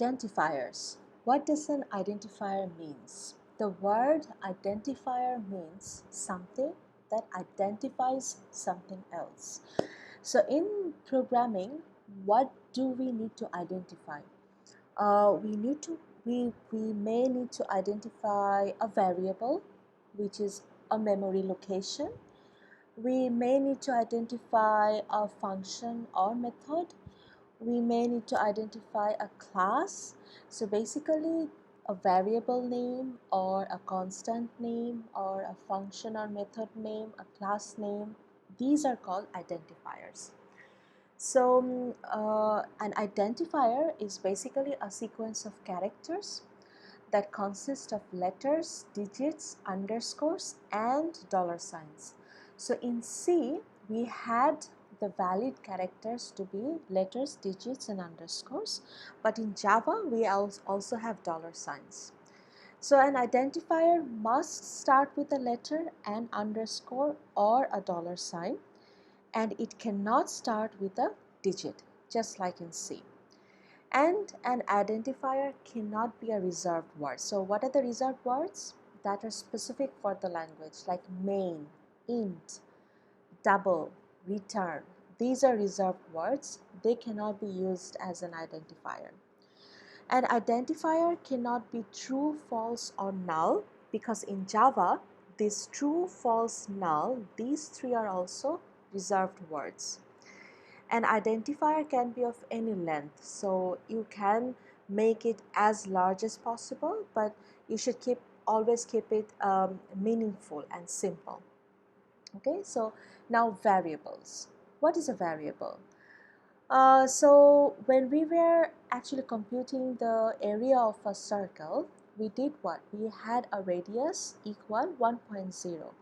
Identifiers. What does an identifier means? The word identifier means something that identifies something else. So in programming, what do we need to identify? We may need to identify a variable, which is a memory location. We may need to identify a function or method. We may need to identify a class. So basically a variable name or a constant name or a function or method name, a class name, these are called identifiers. So an identifier is basically a sequence of characters that consist of letters, digits, underscores and dollar signs. So in C, we had the valid characters to be letters, digits and underscores, but in Java we also have dollar signs. So an identifier must start with a letter, an underscore or a dollar sign, and it cannot start with a digit, just like in C. And an identifier cannot be a reserved word. So what are the reserved words? That are specific for the language, like main, int, double, return. These are reserved words. They cannot be used as an identifier. An identifier cannot be true, false or null, because in Java, this true, false, null, these three are also reserved words. An identifier can be of any length, so you can make it as large as possible, but you should always keep it meaningful and simple. Okay, so now variables. What is a variable? So when we were actually computing the area of a circle, we did what? We had a radius equal 1.0.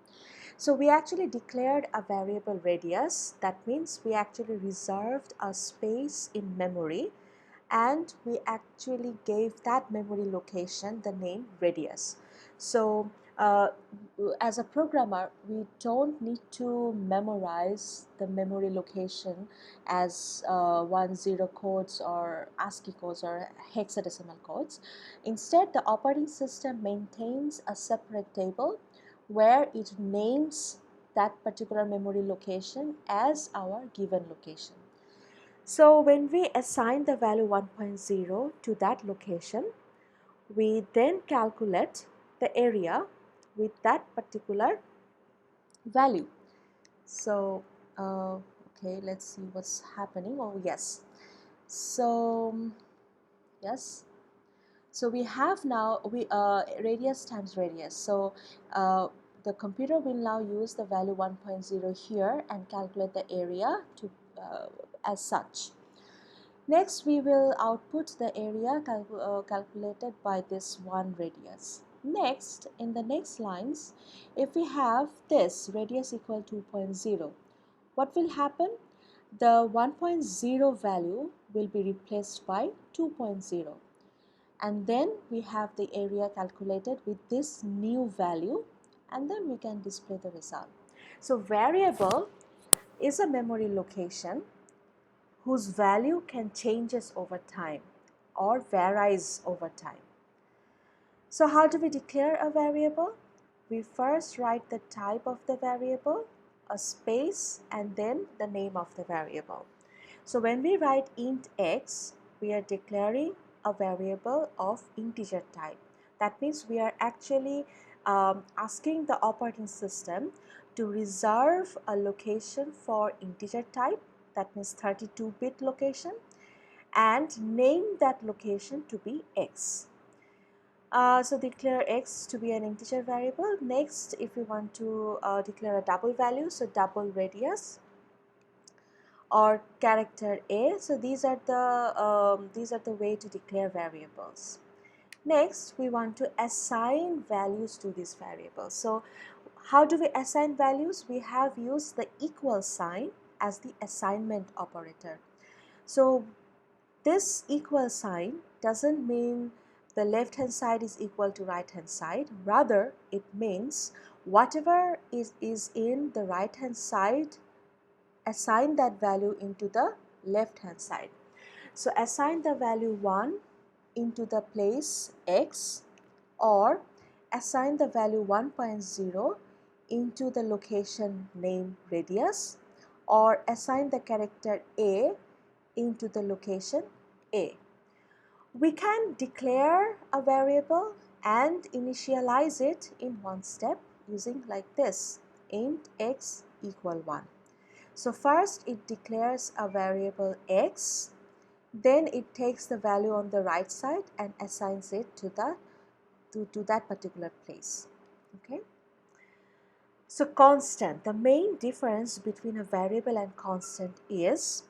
So we actually declared a variable radius. That means we actually reserved a space in memory and we actually gave that memory location the name radius. So as a programmer, we don't need to memorize the memory location as 10 codes or ASCII codes or hexadecimal codes. Instead, the operating system maintains a separate table where it names that particular memory location as our given location. So when we assign the value 1.0 to that location, we then calculate the area with that particular value. So okay, let's see what's happening. Oh yes, so yes, so we have now radius times radius. So the computer will now use the value 1.0 here and calculate the area to as such. Next, we will output the area calculated by this one radius. Next, in the next lines, if we have this radius equal 2.0, what will happen? The 1.0 value will be replaced by 2.0. And then we have the area calculated with this new value, and then we can display the result. So variable is a memory location whose value can changes over time or varies over time. So how do we declare a variable? We first write the type of the variable, a space, and then the name of the variable. So when we write int x, we are declaring a variable of integer type. That means we are actually asking the operating system to reserve a location for integer type, that means 32-bit location, and name that location to be x. So declare x to be an integer variable. Next, if we want to declare a double value, so double radius or character a. So these are the way to declare variables. Next, we want to assign values to these variables. So how do we assign values? We have used the equal sign as the assignment operator. So this equal sign doesn't mean the left hand side is equal to right hand side. Rather, it means whatever is in the right hand side, assign that value into the left hand side. So assign the value 1 into the place x, or assign the value 1.0 into the location name radius, or assign the character a into the location a. We can declare a variable and initialize it in one step using like this, int x equal 1. So first it declares a variable x, then it takes the value on the right side and assigns it to that particular place. Okay. So constant, the main difference between a variable and constant is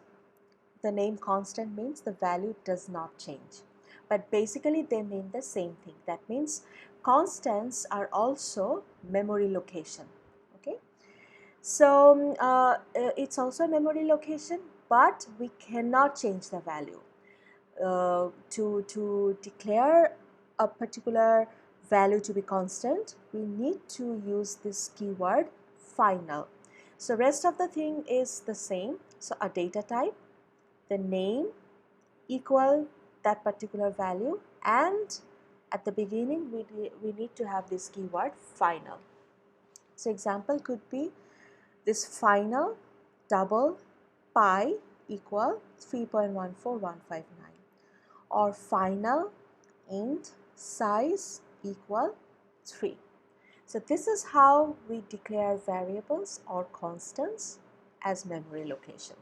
the name constant means the value does not change, but basically they mean the same thing. That means constants are also memory location. Okay. So it's also a memory location, but we cannot change the value. To declare a particular value to be constant, we need to use this keyword final. So rest of the thing is the same. So a data type, the name equal that particular value, and at the beginning we need to have this keyword final. So example could be this final double pi equal 3.14159, or final int size equal 3. So this is how we declare variables or constants as memory location.